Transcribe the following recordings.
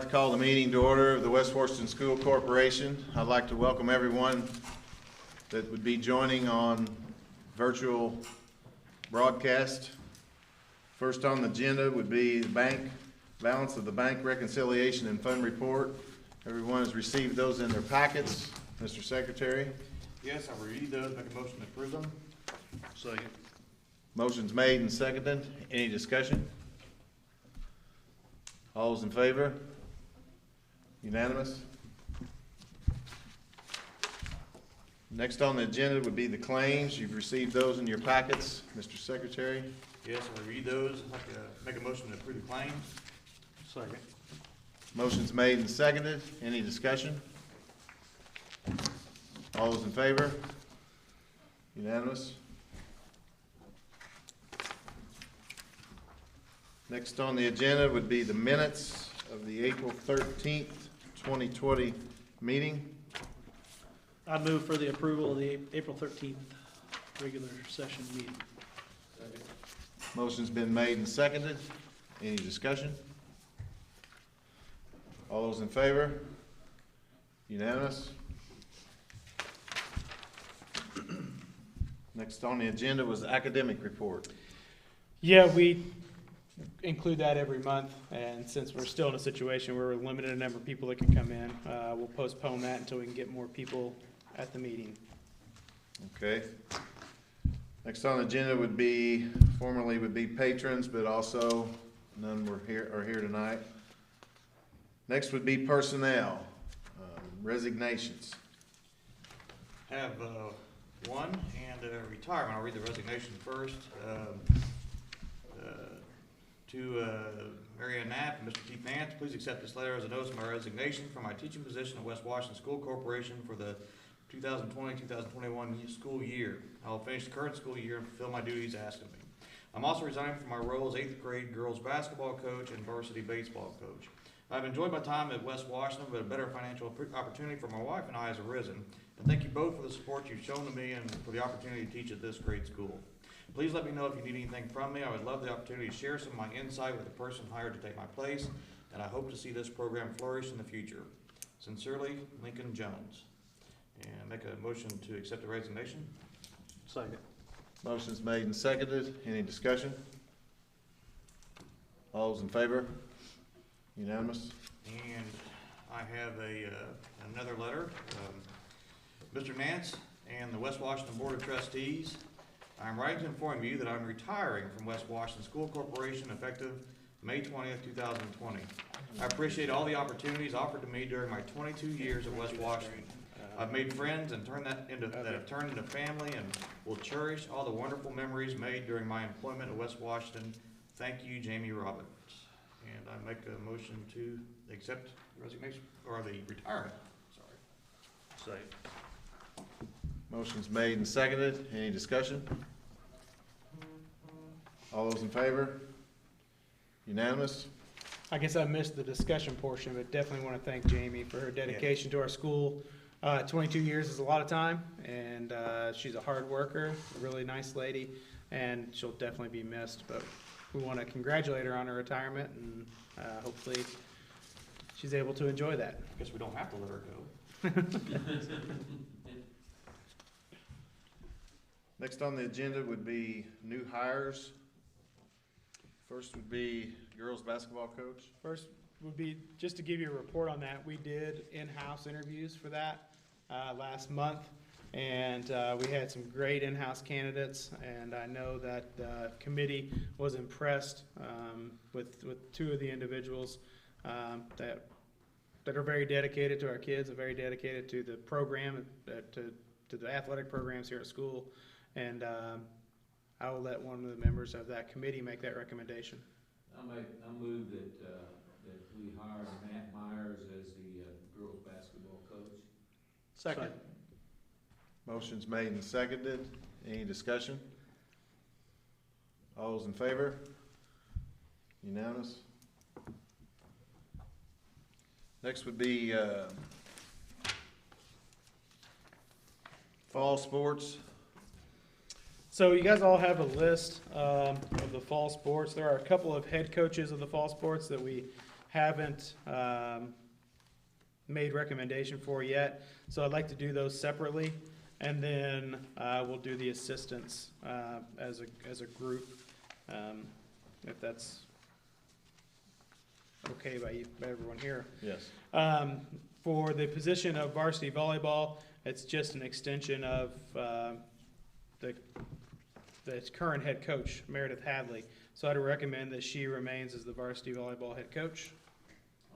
Call the meeting to order of the West Washington School Corporation. I'd like to welcome everyone that would be joining on virtual broadcast. First on the agenda would be the balance of the bank reconciliation and fund report. Everyone has received those in their packets. Mr. Secretary. Yes, I'll read those, make a motion to approve them. Second. Motion's made and seconded. Any discussion? All those in favor? Unanimous? Next on the agenda would be the claims. You've received those in your packets, Mr. Secretary. Yes, I'll read those, I'd like to make a motion to approve the claims. Second. Motion's made and seconded. Any discussion? All those in favor? Unanimous? Next on the agenda would be the minutes of the April 13th, 2020 meeting. I move for the approval of the April 13th regular session meeting. Motion's been made and seconded. Any discussion? All those in favor? Unanimous? Next on the agenda was the academic report. Yeah, we include that every month, and since we're still in a situation where we're limited in number of people that can come in, we'll postpone that until we can get more people at the meeting. Okay. Next on the agenda would be, formerly would be patrons, but also none are here tonight. Next would be personnel, resignations. Have one and retirement. I'll read the resignation first. To Mary Ann Knapp and Mr. Keith Nance, please accept this letter as a notice of my resignation from my teaching position at West Washington School Corporation for the 2020-2021 school year. I will finish the current school year and fulfill my duties asked of me. I'm also resigning from my role as 8th grade girls basketball coach and varsity baseball coach. I've enjoyed my time at West Washington, but a better financial opportunity for my wife and I has arisen. And thank you both for the support you've shown to me and for the opportunity to teach at this great school. Please let me know if you need anything from me. I would love the opportunity to share some of my insight with the person hired to take my place, and I hope to see this program flourish in the future. Sincerely, Lincoln Jones. And make a motion to accept the resignation. Second. Motion's made and seconded. Any discussion? All those in favor? Unanimous? And I have another letter. Mr. Nance and the West Washington Board of Trustees, I'm writing to inform you that I'm retiring from West Washington School Corporation effective May 20th, 2020. I appreciate all the opportunities offered to me during my 22 years at West Washington. I've made friends and that have turned into family, and will cherish all the wonderful memories made during my employment at West Washington. Thank you, Jamie Roberts. And I make a motion to accept the resignation, or the retirement, sorry. Second. Motion's made and seconded. Any discussion? All those in favor? Unanimous? I guess I missed the discussion portion, but definitely want to thank Jamie for her dedication to our school. 22 years is a lot of time, and she's a hard worker, a really nice lady, and she'll definitely be missed. But we want to congratulate her on her retirement, and hopefully she's able to enjoy that. I guess we don't have to let her go. Next on the agenda would be new hires. First would be girls basketball coach. First would be, just to give you a report on that, we did in-house interviews for that last month, and we had some great in-house candidates, and I know that the committee was impressed with two of the individuals that are very dedicated to our kids, and very dedicated to the program, to the athletic programs here at school, and I will let one of the members of that committee make that recommendation. I move that we hire Matt Myers as the girls basketball coach. Second. Motion's made and seconded. Any discussion? All those in favor? Unanimous? Next would be fall sports. So you guys all have a list of the fall sports. There are a couple of head coaches of the fall sports that we haven't made recommendation for yet. So I'd like to do those separately, and then we'll do the assistants as a group, if that's okay by everyone here. Yes. For the position of varsity volleyball, it's just an extension of the current head coach, Meredith Hadley. So I'd recommend that she remains as the varsity volleyball head coach.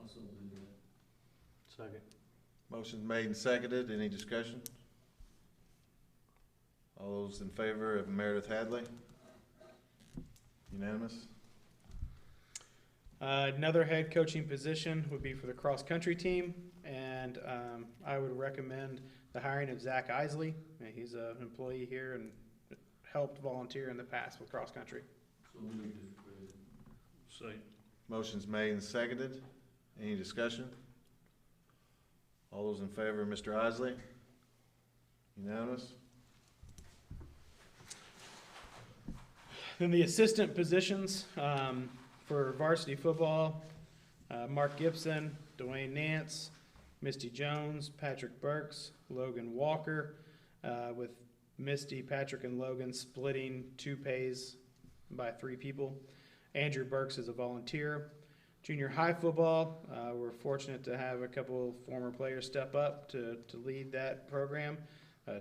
Also do that. Second. Motion's made and seconded. Any discussion? All those in favor of Meredith Hadley? Unanimous? Another head coaching position would be for the cross-country team, and I would recommend the hiring of Zach Isley. He's an employee here and helped volunteer in the past with cross-country. So moved, Mr. President. Second. Motion's made and seconded. Any discussion? All those in favor of Mr. Isley? Unanimous? Then the assistant positions for varsity football, Mark Gibson, Dwayne Nance, Misty Jones, Patrick Burks, Logan Walker, with Misty, Patrick, and Logan splitting 2 pays by 3 people. Andrew Burks is a volunteer. Junior high football, we're fortunate to have a couple of former players step up to lead that program.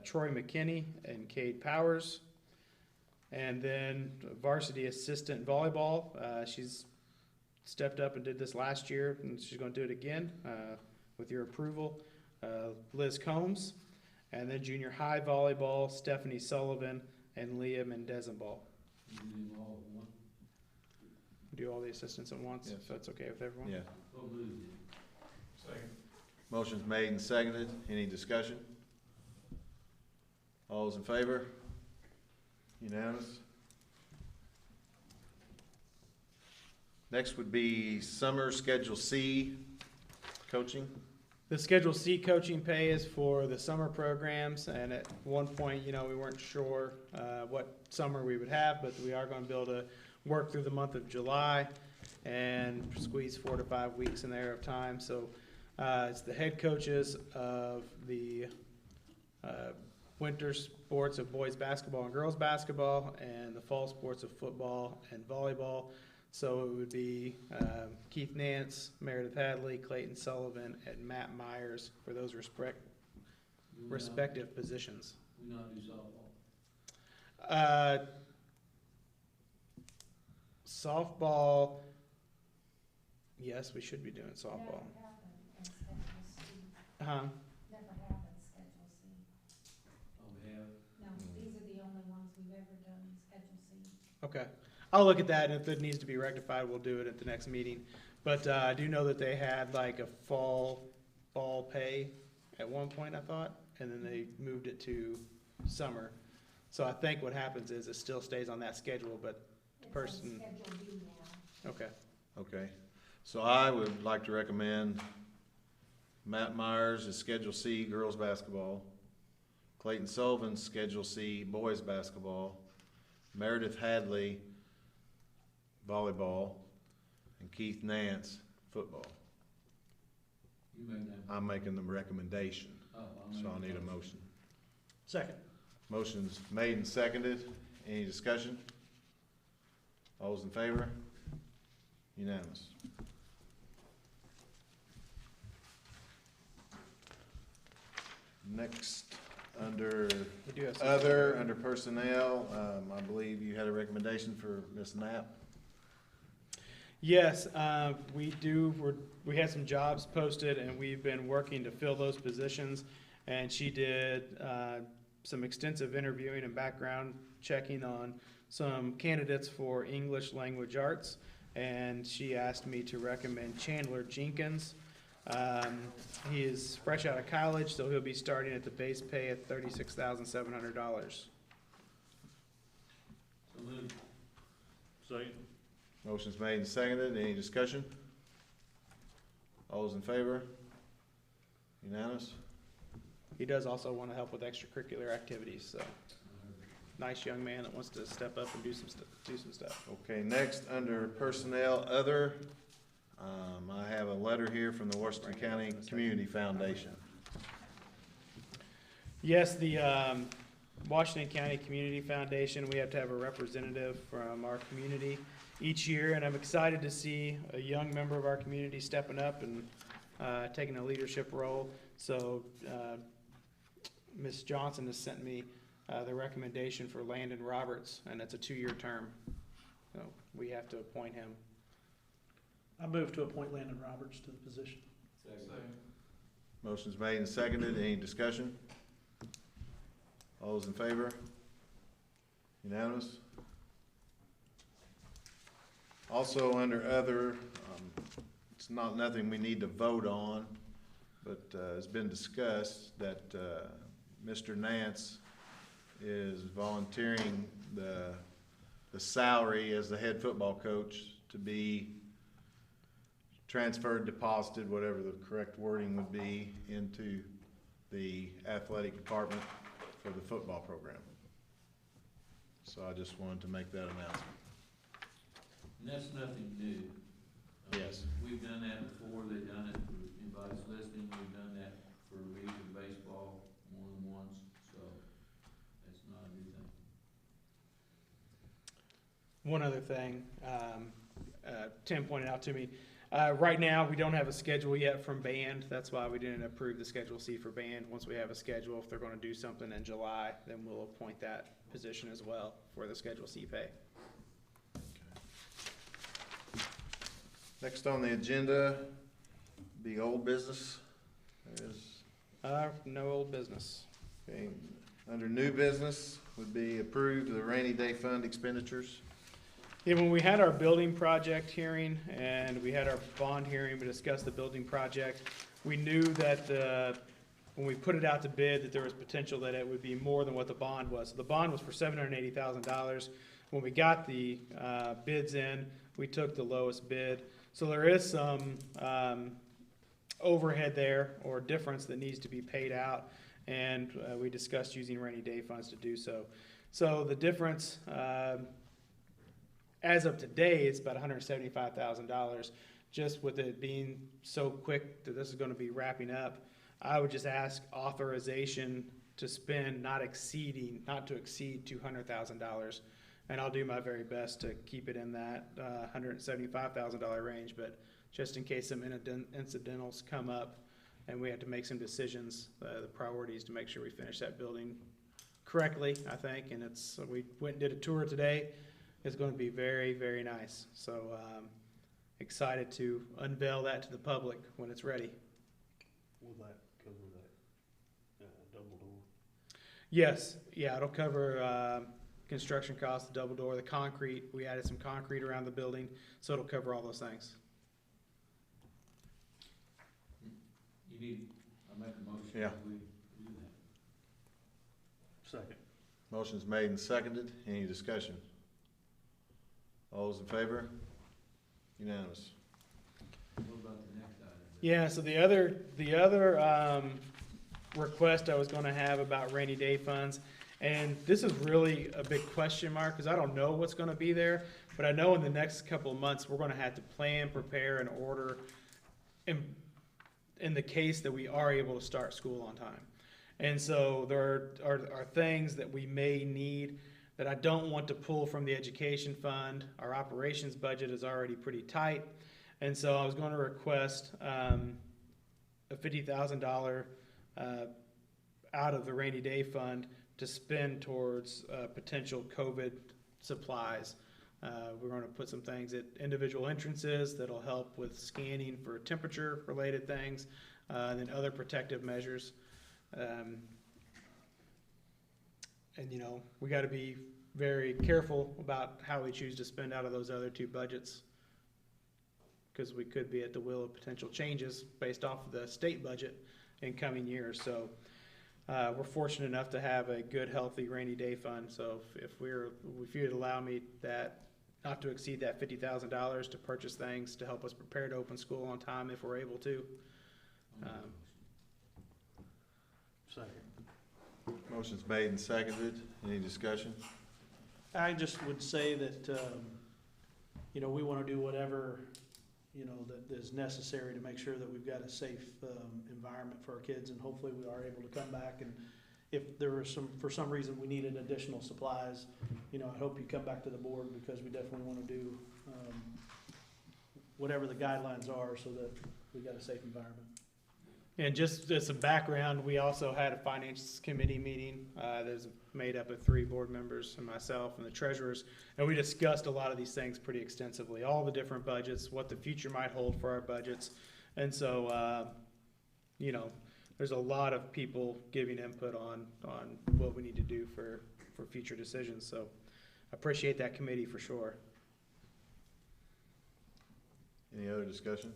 Troy McKinney and Cade Powers. And then varsity assistant volleyball, she's stepped up and did this last year, and she's going to do it again with your approval. Liz Combs. And then junior high volleyball, Stephanie Sullivan and Leah Mendezenball. You do them all at once? Do all the assistants at once, Yes. if that's okay with everyone? Yeah. So moved. Second. Motion's made and seconded. Any discussion? All those in favor? Unanimous? Next would be summer Schedule C coaching. The Schedule C coaching pay is for the summer programs, and at one point, we weren't sure what summer we would have, but we are going to be able to work through the month of July and squeeze 4 to 5 weeks in there of time. So it's the head coaches of the winter sports of boys basketball and girls basketball, and the fall sports of football and volleyball. So it would be Keith Nance, Meredith Hadley, Clayton Sullivan, and Matt Myers for those Do we respective positions. We not do softball? Softball, yes, we should be doing softball. Uh-huh. Never happened, Schedule C. Oh, we have? No, these are the only ones we've ever done in Schedule C. Okay, I'll look at that, and if it needs to be rectified, we'll do it at the next meeting. But I do know that they had like a fall pay at one point, I thought, and then they moved it to summer. So I think what happens is it still stays on that schedule, but It's on person, Schedule B now. okay. Okay. So I would like to recommend Matt Myers as Schedule C girls basketball, Clayton Sullivan Schedule C boys basketball, Meredith Hadley volleyball, and Keith Nance football. You make that? I'm making the recommendation, Oh, so I'll need a motion. Second. Motion's made and seconded. Any discussion? All those in favor? Unanimous. Next, under We do have some. other, under personnel, I believe you had a recommendation for Ms. Knapp. Yes, we had some jobs posted, and we've been working to fill those positions. And she did some extensive interviewing and background checking on some candidates for English language arts. And she asked me to recommend Chandler Jenkins. He is fresh out of college, so he'll be starting at the base pay at $36,700. So moved. Second. Motion's made and seconded. Any discussion? All those in favor? Unanimous? He does also want to help with extracurricular activities, so nice young man that wants to step up and do some stuff. Okay, next, under personnel, other, I have a letter here from the Washington County Community Foundation. Yes, the Washington County Community Foundation, we have to have a representative from our community each year, and I'm excited to see a young member of our community stepping up and taking a leadership role. So Ms. Johnson has sent me the recommendation for Landon Roberts, and it's a 2-year term. So we have to appoint him. I move to appoint Landon Roberts to the position. Second. Motion's made and seconded. Any discussion? All those in favor? Unanimous? Also, under other, it's nothing we need to vote on, but it's been discussed that Mr. Nance is volunteering the salary as the head football coach to be transferred, deposited, whatever the correct wording would be, into the athletic department for the football program. So I just wanted to make that announcement. And that's nothing new. Yes. We've done that before, they've done it for anybody's listening, we've done that for region baseball more than once, so that's not a new thing. One other thing, Tim pointed out to me, right now, we don't have a schedule yet from band. That's why we didn't approve the Schedule C for band. Once we have a schedule, if they're gonna do something in July, then we'll appoint that position as well for the Schedule C pay. Next on the agenda, be old business. There's, No old business. okay, under new business would be approved the rainy day fund expenditures. Yeah, when we had our building project hearing and we had our bond hearing, we discussed the building project. We knew that when we put it out to bid, that there was potential that it would be more than what the bond was. So the bond was for $780,000. When we got the bids in, we took the lowest bid. So there is some overhead there or difference that needs to be paid out, and we discussed using rainy day funds to do so. So the difference, as of today, it's about $175,000. Just with it being so quick that this is gonna be wrapping up, I would just ask authorization to spend not to exceed $200,000. And I'll do my very best to keep it in that $175,000 range, but just in case some incidentals come up and we have to make some decisions, the priorities to make sure we finish that building correctly, I think, and we went and did a tour today. It's going to be very, very nice. So excited to unveil that to the public when it's ready. Will that cover that double door? Yes, yeah, it'll cover construction costs, the double door, the concrete. We added some concrete around the building, so it'll cover all those things. I make a motion Yeah. that we do that. Second. Motion's made and seconded. Any discussion? All those in favor? Unanimous. What about the next item? Yeah, so the other request I was gonna have about rainy day funds, and this is really a big question mark, because I don't know what's gonna be there, but I know in the next couple of months, we're gonna have to plan, prepare, and order in the case that we are able to start school on time. And so there are things that we may need that I don't want to pull from the education fund. Our operations budget is already pretty tight. And so I was going to request a $50,000 out of the rainy day fund to spend towards potential COVID supplies. We're going to put some things at individual entrances that'll help with scanning for temperature related things, and then other protective measures. And you know, we got to be very careful about how we choose to spend out of those other two budgets, because we could be at the will of potential changes based off of the state budget in coming years. So we're fortunate enough to have a good, healthy rainy day fund. So if you'd allow me that, not to exceed that $50,000 to purchase things to help us prepare to open school on time if we're able to. Second. Motion's made and seconded. Any discussion? I just would say that, we want to do whatever you know, that is necessary to make sure that we've got a safe, environment for our kids, and hopefully we are able to come back, and if there was for some reason we needed additional supplies, you know, I hope you come back to the board, because we definitely wanna do, whatever the guidelines are so that we got a safe environment. And just as a background, we also had a finance committee meeting, that's made up of 3 board members and myself and the treasurers, and we discussed a lot of these things pretty extensively, all the different budgets, what the future might hold for our budgets. And so, you know, there's a lot of people giving input on what we need to do for future decisions, so I appreciate that committee for sure. Any other discussion?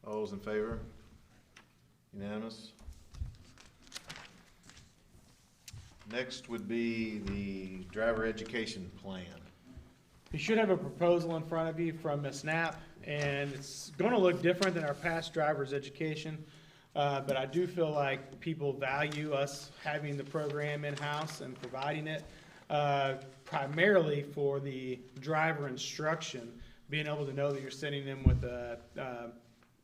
All those in favor? Unanimous? Next would be the driver education plan. You should have a proposal in front of you from Ms. Knapp, and it's gonna look different than our past driver's education. But I do feel like people value us having the program in-house and providing it, primarily for the driver instruction, being able to know that you're sending them with a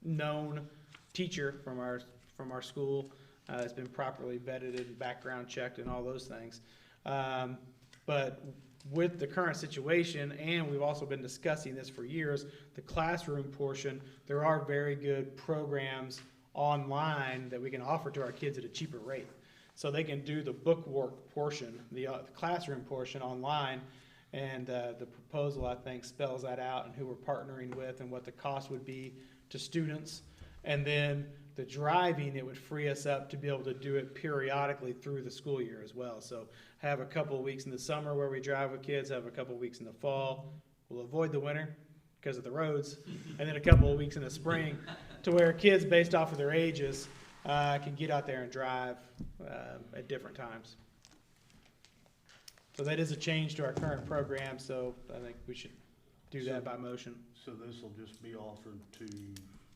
known teacher from our school, has been properly vetted and background checked and all those things. But with the current situation, and we've also been discussing this for years, the classroom portion, there are very good programs online that we can offer to our kids at a cheaper rate. So they can do the bookwork portion, the classroom portion online, and the proposal, I think, spells that out, and who we're partnering with and what the cost would be to students. And then the driving, it would free us up to be able to do it periodically through the school year as well. So have a couple of weeks in the summer where we drive with kids, have a couple of weeks in the fall. We'll avoid the winter because of the roads, and then a couple of weeks in the spring to where kids, based off of their ages, can get out there and drive at different times. So that is a change to our current program, so I think we should do that by motion. So this will just be offered to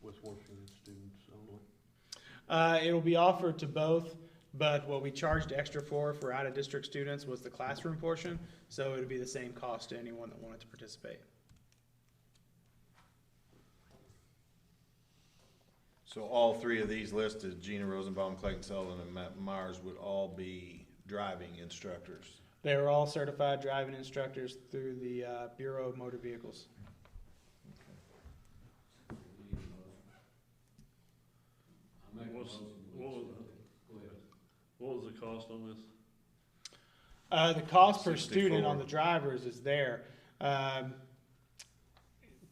West Washington students only? It'll be offered to both, but what we charged extra for out-of-district students was the classroom portion, so it would be the same cost to anyone that wanted to participate. So all 3 of these listed, Gina Rosenbaum, Clayton Sullivan, and Matt Myers, would all be driving instructors. They are all certified driving instructors through the Bureau of Motor Vehicles. I make a What's- motion. what was- Go ahead. What was the cost on this? The cost per 64. student on the drivers is there.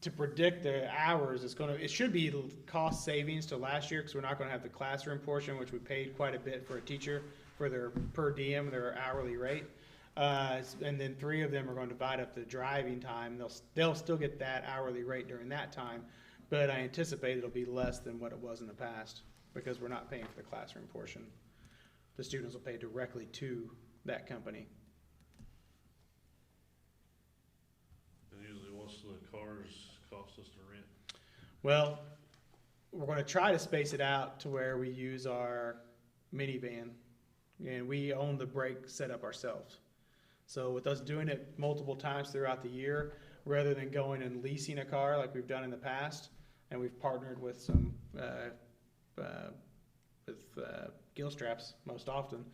To predict the hours, it should be cost savings to last year, because we're not gonna have the classroom portion, which we paid quite a bit for a teacher for their per diem, their hourly rate. And then 3 of them are going to divide up the driving time. They'll still get that hourly rate during that time, but I anticipate it'll be less than what it was in the past, because we're not paying for the classroom portion. The students will pay directly to that company. And usually what's the cars cost us to rent? Well, we're gonna try to space it out to where we use our minivan, and we own the brake setup ourselves. So with us doing it multiple times throughout the year, rather than going and leasing a car like we've done in the past, and we've partnered with some, gill straps most often,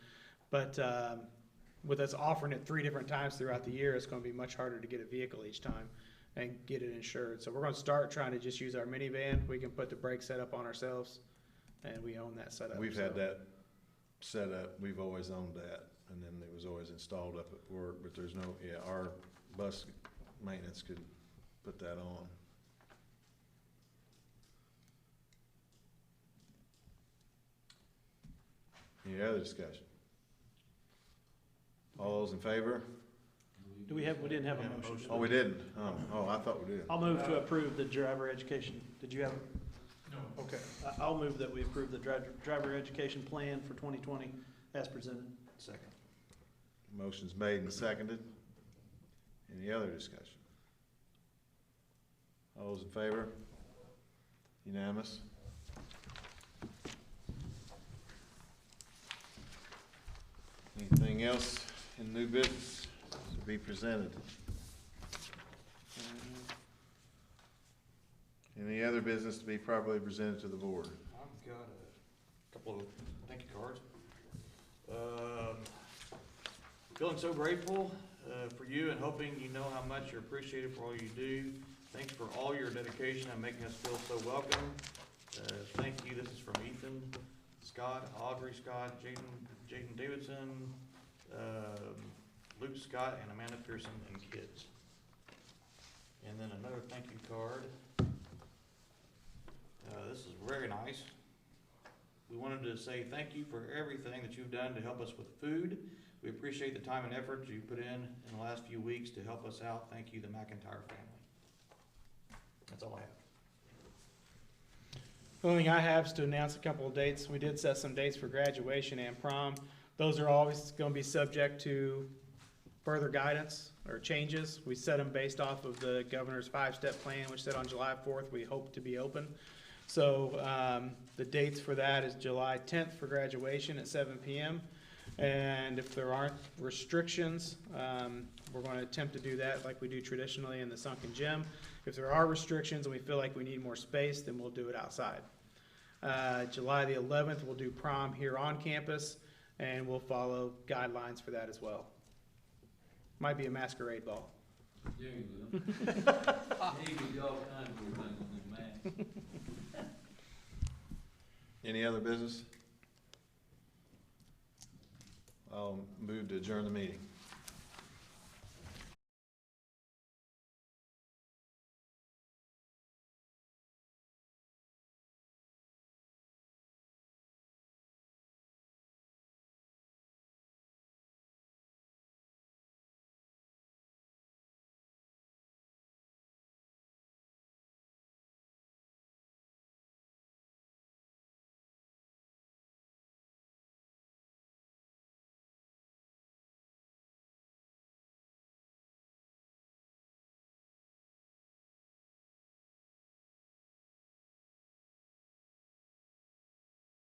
but, with us offering it 3 different times throughout the year, it's gonna be much harder to get a vehicle each time and get it insured. So we're gonna start trying to just use our minivan. We can put the brake setup on ourselves, and we own that setup. We've had so. that set up, we've always owned that, and then it was always installed up at work, but there's no, our bus maintenance could put that on. Any other discussion? All those in favor? We didn't have a motion. Oh, we didn't? Oh, I thought we did. I'll move to approve the driver education. Did you have it? No. Okay, I'll move that we approve the driver education plan for 2020 as presented. Second. Motion's made and seconded. Any other discussion? All those in favor? Unanimous? Anything else in new business to be presented? Any other business to be properly presented to the board? I've got a couple of thank you cards. Feeling so grateful for you and hoping you know how much you're appreciated for all you do. Thanks for all your dedication and making us feel so welcome. Thank you. This is from Ethan, Scott, Audrey Scott, Jaden Davidson, Luke Scott, and Amanda Pearson and kids. And then another thank you card. This is very nice. We wanted to say thank you for everything that you've done to help us with food. We appreciate the time and effort you put in the last few weeks to help us out. Thank you, the McIntyre family. That's all I have. The only thing I have is to announce a couple of dates. We did set some dates for graduation and prom. Those are always going to be subject to further guidance or changes. We set them based off of the governor's 5-step plan, which said on July 4th we hope to be open. So the dates for that is July 10th for graduation at 7 p.m. And if there aren't restrictions, we're going to attempt to do that like we do traditionally in the sunken gym. If there are restrictions and we feel like we need more space, then we'll do it outside. July the 11th, we'll do prom here on campus, and we'll follow guidelines for that as well. Might be a masquerade ball. There you go. You can do all kinds of cool things in the math. Any other business? I'll move to adjourn the meeting.